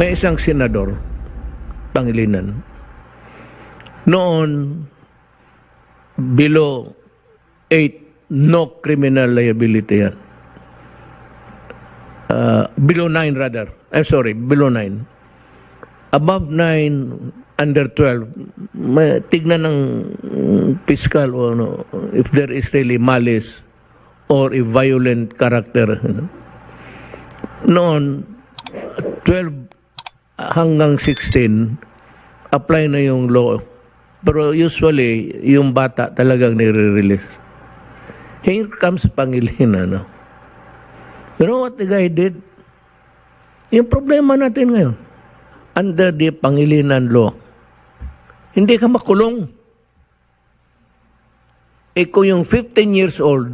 May isang senador, Pangilinan, noon below 8, no criminal liability yan. Below 9 rather. I'm sorry, below 9. Above 9, under 12, may tignan ng fiscal o ano, if there is really malice or a violent character. Noon, 12 hanggang 16, apply na yung law. Pero usually, yung bata talagang nire-release. Here comes Pangilinan. No? You know what the guy did? Yung problema natin ngayon, under the Pangilinan law, hindi ka makulong. Eh kung yung 15 years old,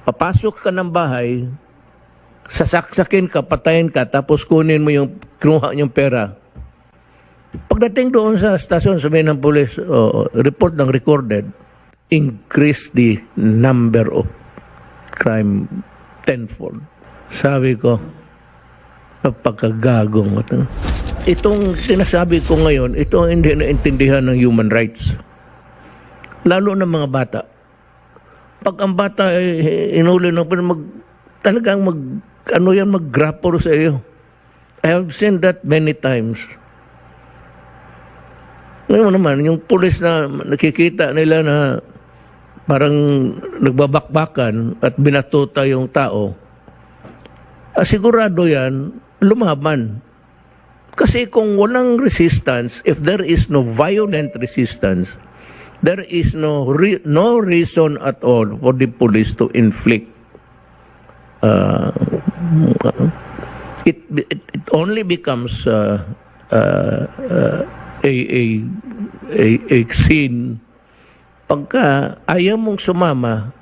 papasok ka ng bahay, sasaksakin ka, patayin ka, tapos kunin mo yung kinuha yung pera. Pagdating doon sa stasyon, sabihin ng police, report ng recorded, increase the number of crime tenfold. Sabi ko, napakagagong. Itong sinasabi ko ngayon, ito hindi naintindihan ng human rights. Lalo ng mga bata. Pag ang bata ay inuli na talagang mag-grapple sa iyo. I have seen that many times. Ngayon naman, yung pulis na nakikita nila na parang nagbabakbakan at binatuta yung tao, sigurado yan, lumaban. Kasi kung walang resistance, if there is no violent resistance, there is no reason at all for the police to inflict. It only becomes a sin pagka ayaw mong sumama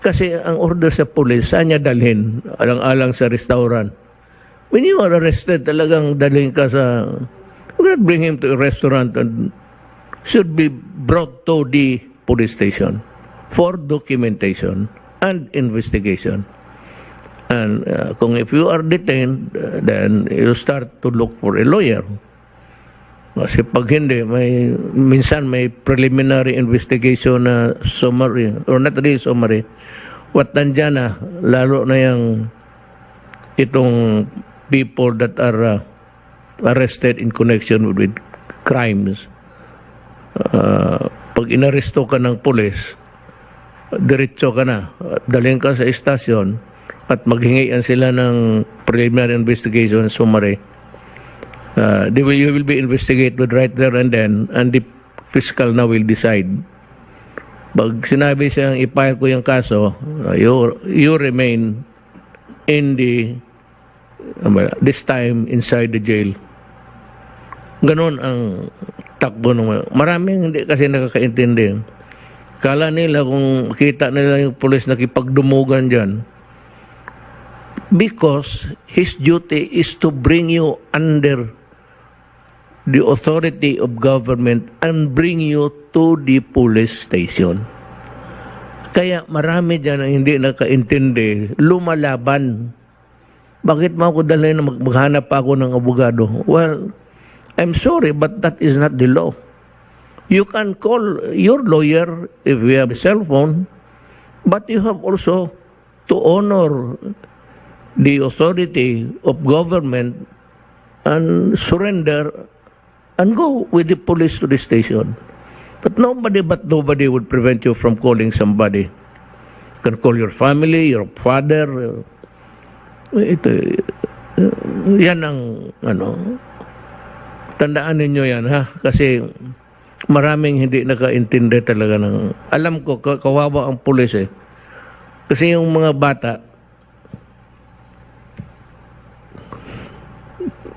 kasi ang order sa pulis, saan niya dalhin? Alang-alang sa restaurant. When you are arrested, talagang dalhin ka sa, you cannot bring him to a restaurant and should be brought to the police station for documentation and investigation. And kung if you are detained, then you start to look for a lawyer. Kasi pag hindi, minsan may preliminary investigation na summary, or not really summary, what nandyan na, lalo na yung itong people that are arrested in connection with crimes. Pag inaresto ka ng pulis, diretso ka na, dalhin ka sa istasyon at maghingian sila ng preliminary investigation summary. You will be investigated right there and then, and the fiscal now will decide. Pag sinabi siyang i-file ko yung kaso, you remain in this time inside the jail. Ganon ang takbo ng maraming hindi kasi nakakaintindi. Kala nila kung kita nila yung pulis nakipagdumugan dyan, because his duty is to bring you under the authority of government and bring you to the police station. Kaya marami dyan ang hindi nakaintindi, lumalaban. Bakit mo ako dalhin na maghanap pa ako ng abogado? Well, I'm sorry, but that is not the law. You can call your lawyer if you have a cell phone, but you have also to honor the authority of government and surrender and go with the police to the station. But nobody would prevent you from calling somebody. You can call your family, your father. Yan ang tandaan ninyo yan, ha? Kasi maraming hindi nakaintindi talaga ng, alam ko, kawawa ang pulis eh. Kasi yung mga bata,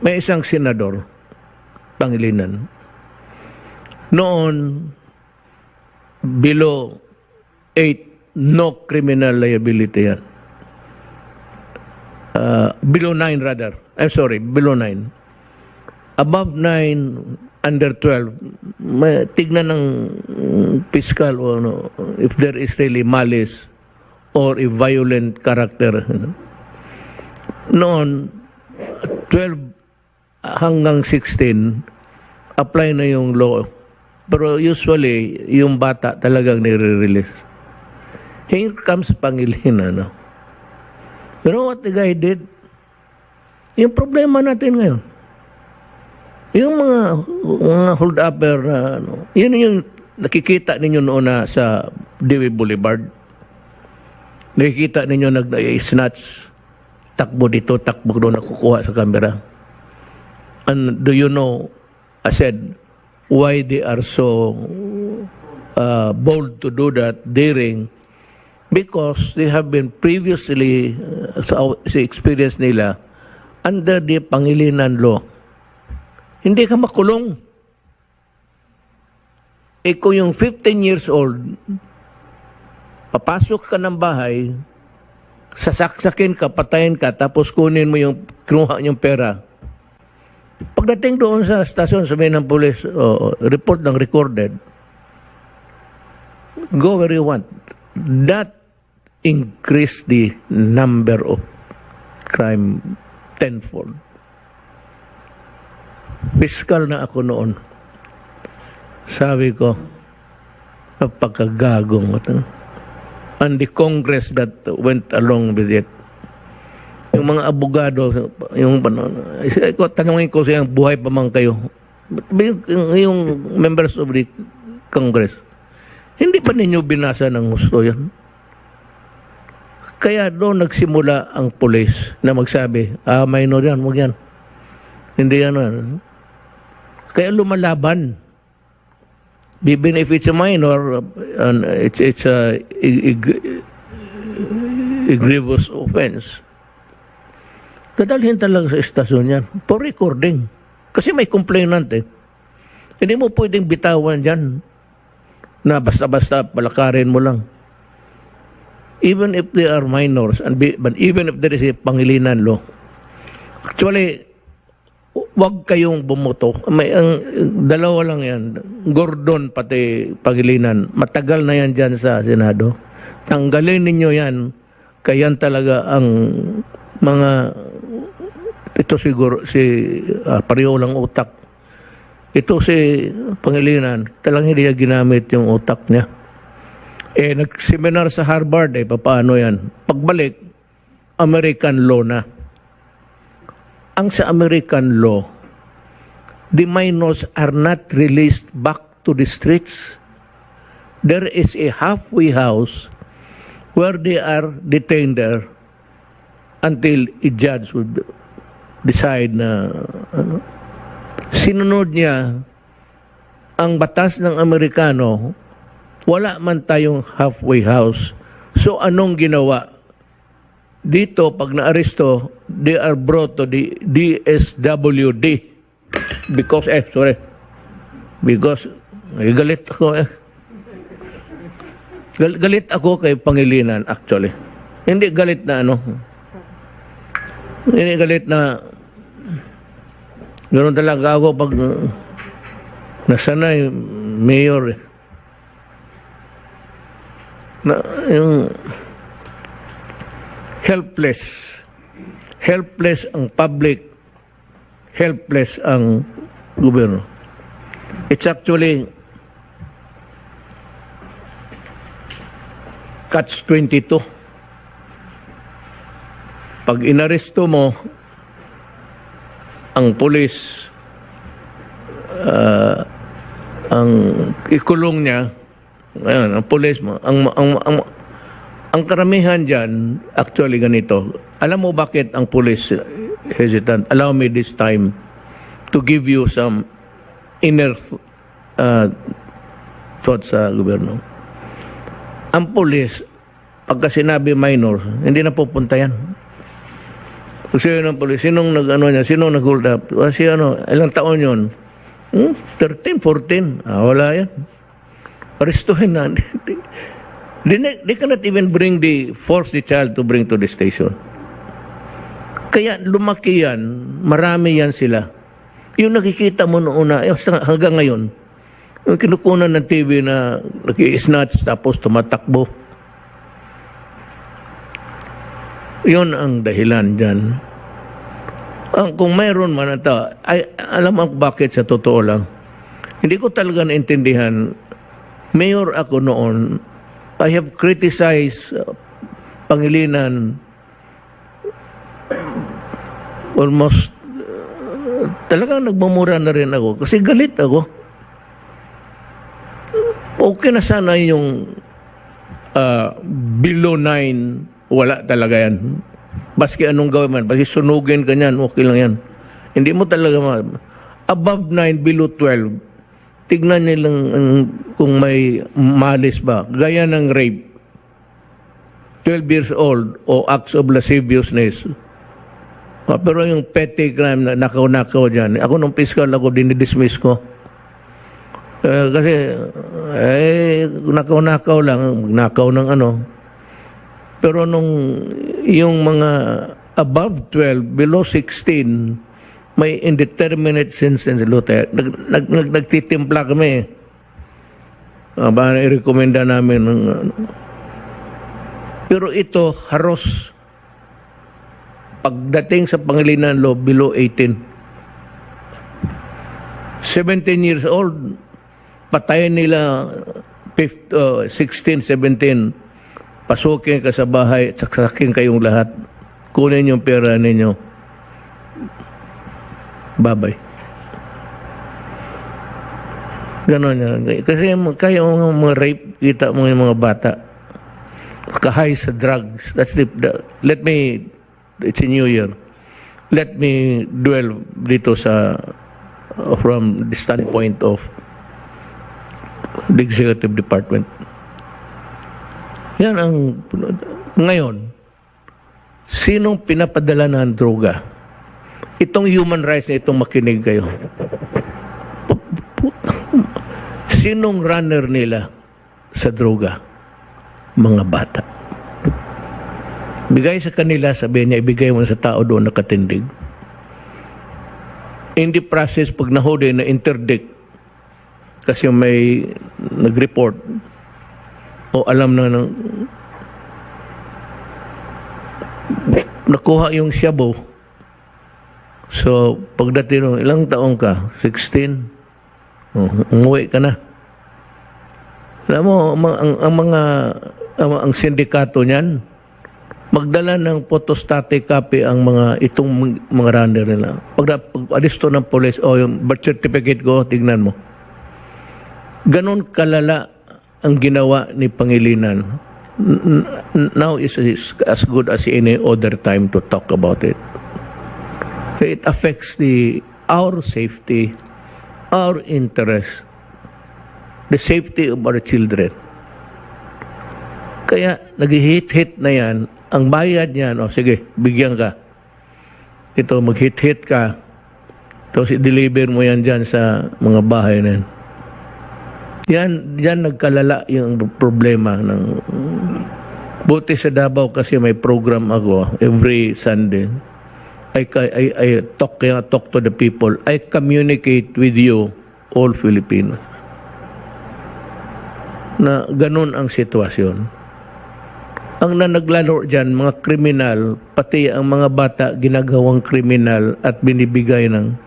may isang senador, Pangilinan, noon below 8, no criminal liability yan. Below 9 rather. I'm sorry, below 9. Above 9, under 12, may tignan ng fiscal o ano, if there is really malice or a violent character. Noon, 12 hanggang 16, apply na yung law. Pero usually, yung bata talagang nire-release. Here comes Pangilinan. No? You know what the guy did? Yung problema natin ngayon. Yung mga hold-upper na, yun yung nakikita ninyo noon na sa Dewey Boulevard. Nakikita ninyo nag-snatch, takbo dito, takbo doon, nakukuha sa camera. And do you know, I said, why they are so bold to do that, daring? Because they have been previously, sa experience nila, under the Pangilinan law. Hindi ka makulong. Kung yung 15 years old, papasok ka ng bahay, sasaksakin ka, patayin ka, tapos kunin mo yung kinuha yung pera. Pagdating doon sa stasyon, sabihin ng police, report ng recorded, go where you want. That increase the number of crime tenfold. Fiscal na ako noon. Sabi ko, napakagagong. And the Congress that went along with it. Yung mga abogado, tanungin ko siya, buhay pa man kayo. Yung members of the Congress, hindi pa ninyo binasa ng gusto yan? Kaya doon nagsimula ang pulis na magsabi, minor yan, huwag yan. Hindi yan. Kaya lumalaban. Even if it's a minor, and it's a grievous offense, dadalhin talaga sa estasyon yan for recording. Kasi may complainant eh. Hindi mo pwedeng bitawan dyan na basta-basta palakarin mo lang. Even if they are minors, but even if there is a Pangilinan law, actually, wag kayong bumoto. Ang dalawa lang yan. Gordon pati Pangilinan. Matagal na yan dyan sa Senado. Tanggalin ninyo yan. Kaya talaga ang mga ito siguro si pareho lang utak. Ito si Pangilinan, talagang hindi niya ginamit yung utak niya. Nag-seminar sa Harvard, paano yan? Pagbalik, American law na. Ang sa American law, the minors are not released back to the streets. There is a halfway house where they are detained there until a judge would decide na sinunod niya ang batas ng Amerikano, wala man tayong halfway house. So anong ginawa? Dito, pag na-aresto, they are brought to the DSWD. Because, galit ako Galit ako kay Pangilinan, actually. Hindi galit na Hindi galit na ganoon talaga ako pag nasanay, mayor na yung helpless ang public, helpless ang gobyerno. It's actually catch-22. Pag inaresto mo ang pulis, ang ikulong niya, ang pulis mo, ang karamihan dyan, actually ganito. Alam mo bakit ang pulis hesitant? Allow me this time to give you some inner thoughts sa gobyerno. Ang pulis, pagka sinabi minor, hindi na pupunta yan. Kasi ng pulis, sinong nag-hold up? Kasi ilang taon yun? 13, 14. Wala yan. Arestuhin na. They cannot even force the child to bring to the station. Kaya lumaki yan, marami yan sila. Yung nakikita mo noon na, hanggang ngayon, yung kinukunan ng TV na naki-snatch tapos tumatakbo. Yun ang dahilan dyan. Kung mayroon man ito, alam mo bakit sa totoo lang. Hindi ko talaga naintindihan. Mayor ako noon, I have criticized Pangilinan almost talagang nagmumura na rin ako kasi galit ako. Okay na sana yung below 9, wala talaga yan. Baski anong gawin man, baski sunugin ka niyan, okay lang yan. Hindi mo talaga above 9, below 12, tignan nilang kung may malis ba. Gaya ng rape, 12 years old o acts of lasciviousness. Pero yung petty crime na nakaw-nakaw dyan, ako nung fiscal ako, dinidismiss ko. Kasi, nakaw-nakaw lang, nakaw ng ano. Pero nung yung mga above 12, below 16, may indeterminate sentence. Nagtitimpla kami. I-recommenda namin. Pero ito, haros. Pagdating sa Pangilinan Law, below 18. 17 years old, patayin nila 16, 17. Pasukin ka sa bahay at saksakin kayong lahat. Kunin yung pera ninyo. Babay. Ganon yan. Kasi kayo mga rape, kita mo yung mga bata. Kahay sa drugs. Let me, it's a new year. Let me dwell dito sa, from the standpoint of the executive department. Yan ang, ngayon, sinong pinapadala ng droga? Itong human rights na itong makinig kayo. Sinong runner nila sa droga? Mga bata. Bigay sa kanila, sabihin niya, ibigay mo sa tao doon nakatindig. In the process, pag nahuli na interdict, kasi may nag-report, o alam na ng nakuha yung shabu. So, pagdating ng ilang taong ka, 16, umuwi ka na. Alam mo, ang sindikato niyan, magdala ng photostatic copy ang itong mga runner nila. Pag alisto ng police, yung birth certificate ko, tignan mo. Ganon kalala ang ginawa ni Pangilinan. Now is as good as any other time to talk about it. It affects our safety, our interest, the safety of our children. Kaya nag-hit-hit na yan. Ang bayad niyan, sige, bigyan ka. Ito, mag-hit-hit ka. Tapos i-deliver mo yan dyan sa mga bahay na yan. Yan nagkalala yung problema ng buti sa Davao kasi may program ako every Sunday. I talk to the people. I communicate with you, all Filipinos. Na ganun ang sitwasyon. Ang nanaglaro dyan, mga kriminal, pati ang mga bata ginagawang kriminal at binibigay ng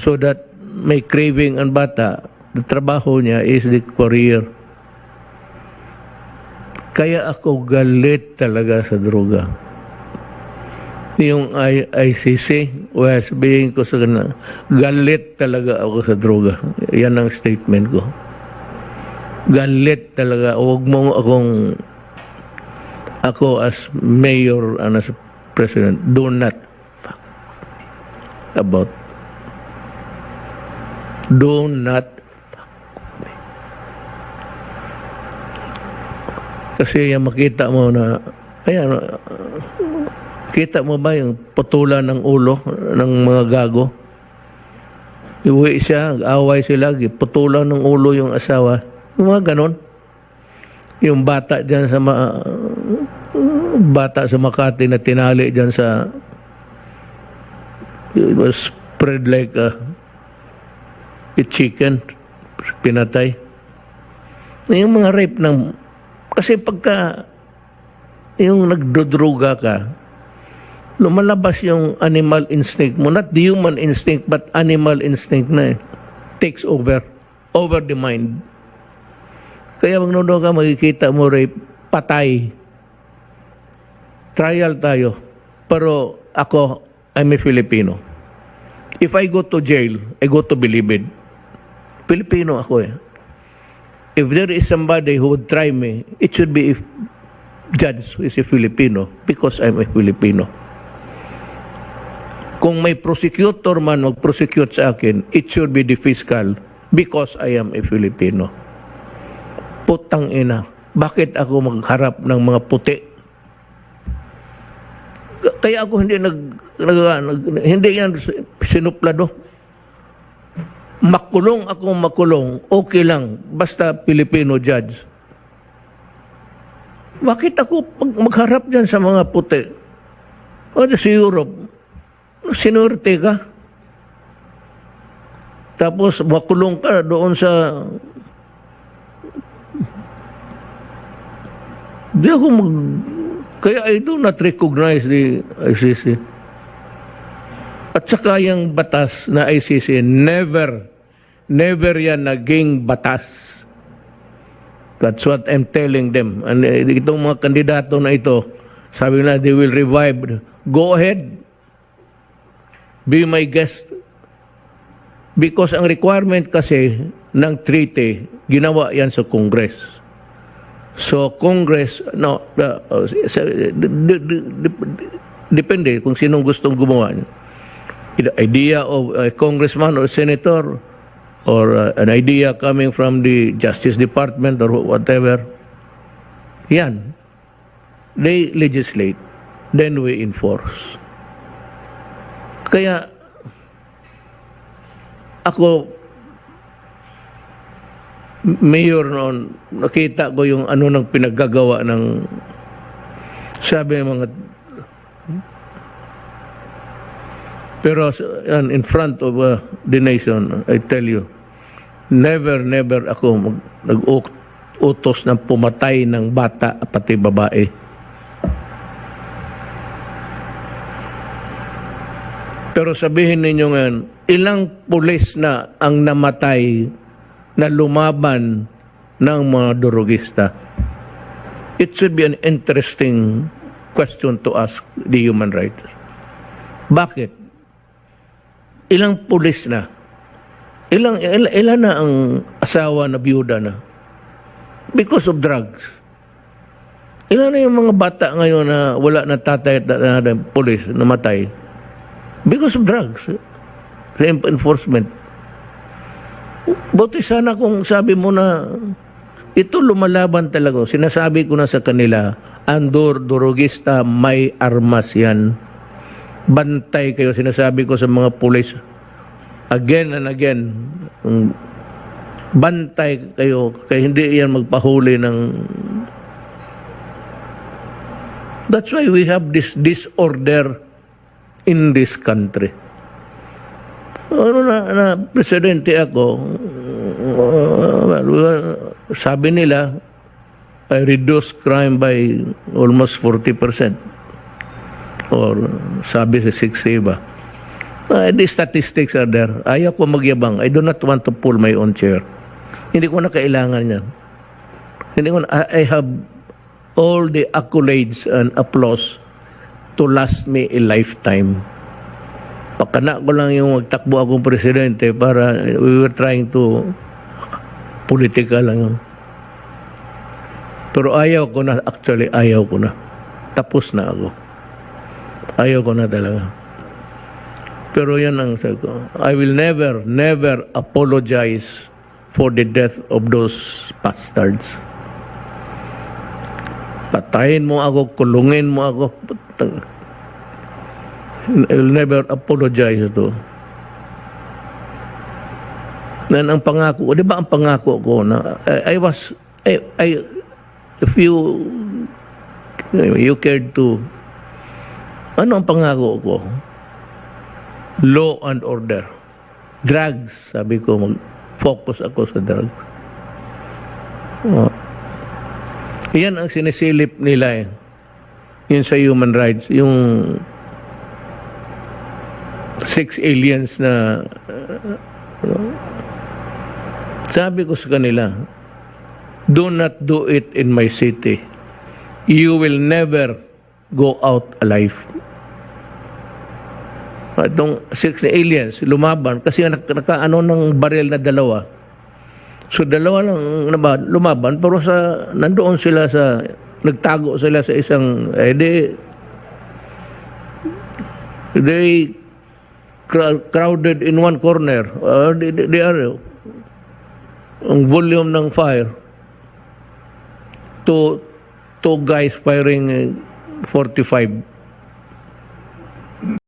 so that may craving ang bata. The trabaho niya is the career. Kaya ako galit talaga sa droga. Yung ICC, sabihin ko sa kanila, galit talaga ako sa droga. Yan ang statement ko. Galit talaga. Huwag mo ako as mayor and as president, do not fuck about. Do not. Kasi yung makita mo na, kita mo ba yung putulan ng ulo ng mga gago? Iuwi siya, away sila, putulan ng ulo yung asawa. Yung mga ganon. Yung bata dyan sa Makati na tinali dyan sa, it was spread like a chicken, pinatay. Yung mga rape ng, kasi pagka yung nagdodroga ka, lumalabas yung animal instinct mo. Not the human instinct, but animal instinct na takes over the mind. Kaya magnuno ka, makikita mo rape, patay. Trial tayo. Pero ako, I'm a Filipino. If I go to jail, I go to Bilibid. Filipino ako eh. If there is somebody who would try me, it should be a judge who is a Filipino because I'm a Filipino. Kung may prosecutor man mag-prosecute sa akin, it should be the fiscal because I am a Filipino. Putang ina, bakit ako magharap ng mga puti? Kaya ako hindi hindi yan sinuplado. Makulong ako makulong, okay lang, basta Filipino judge. Bakit ako magharap dyan sa mga puti? O sa Europe, sinurte ka. Tapos makulong ka doon sa... Di ako Kaya I do not recognize the ICC. At saka yung batas na ICC, never yan naging batas. That's what I'm telling them. And itong mga kandidato na ito, sabi na they will revive. Go ahead. Be my guest. Because ang requirement kasi ng treaty, ginawa yan sa Congress. So Congress, depende kung sinong gustong gumawa. Idea of a congressman or senator or an idea coming from the Justice Department or whatever. Yan. They legislate. Then we enforce. Kaya ako mayor noon, nakita ko yung ano nang pinaggagawa ng sabi ng mga pero in front of the nation, I tell you, never ako nag-utos ng pumatay ng bata pati babae. Pero sabihin ninyo ngayon, ilang pulis na ang namatay na lumaban ng mga durugista? It should be an interesting question to ask the human rights. Bakit? Ilang pulis na? Ilan na ang asawa na biyuda na? Because of drugs. Ilan na yung mga bata ngayon na wala na tatay at pulis namatay? Because of drugs. Enforcement. Buti sana kung sabi mo na ito lumalaban talaga. Sinasabi ko na sa kanila, Andor, durugista, may armas yan. Bantay kayo, sinasabi ko sa mga pulis. Again and again, bantay kayo, kaya hindi yan magpahuli ng... That's why we have this disorder in this country. Ano na presidente ako, sabi nila, I reduce crime by almost 40%. Or sabi sa 60 ba? The statistics are there. Ayaw ko magyabang. I do not want to pull my own chair. Hindi ko na kailangan yan. I have all the accolades and applause to last me a lifetime. Pakana ko lang yung magtakbo akong presidente para we were trying to political lang yun. Pero ayaw ko na, actually ayaw ko na. Tapos na ako. Ayaw ko na talaga. Pero yan ang sabi ko. I will never apologize for the death of those bastards. Patayin mo ako, kulungin mo ako. I will never apologize ito. Yan ang pangako. Di ba ang pangako ko na if you cared to, ano ang pangako ko? Law and order. Drugs, sabi ko, mag-focus ako sa drugs. Yan ang sinisilip nila eh. Yun sa human rights. Yung 6 aliens na sabi ko sa kanila, do not do it in my city. You will never go out alive. Itong 6 na aliens, lumaban, kasi nakaano ng baril na dalawa. So dalawa lang lumaban, pero nandoon sila nagtago sila sa isang, they crowded in one corner. They are, ang volume ng fire, two guys firing 45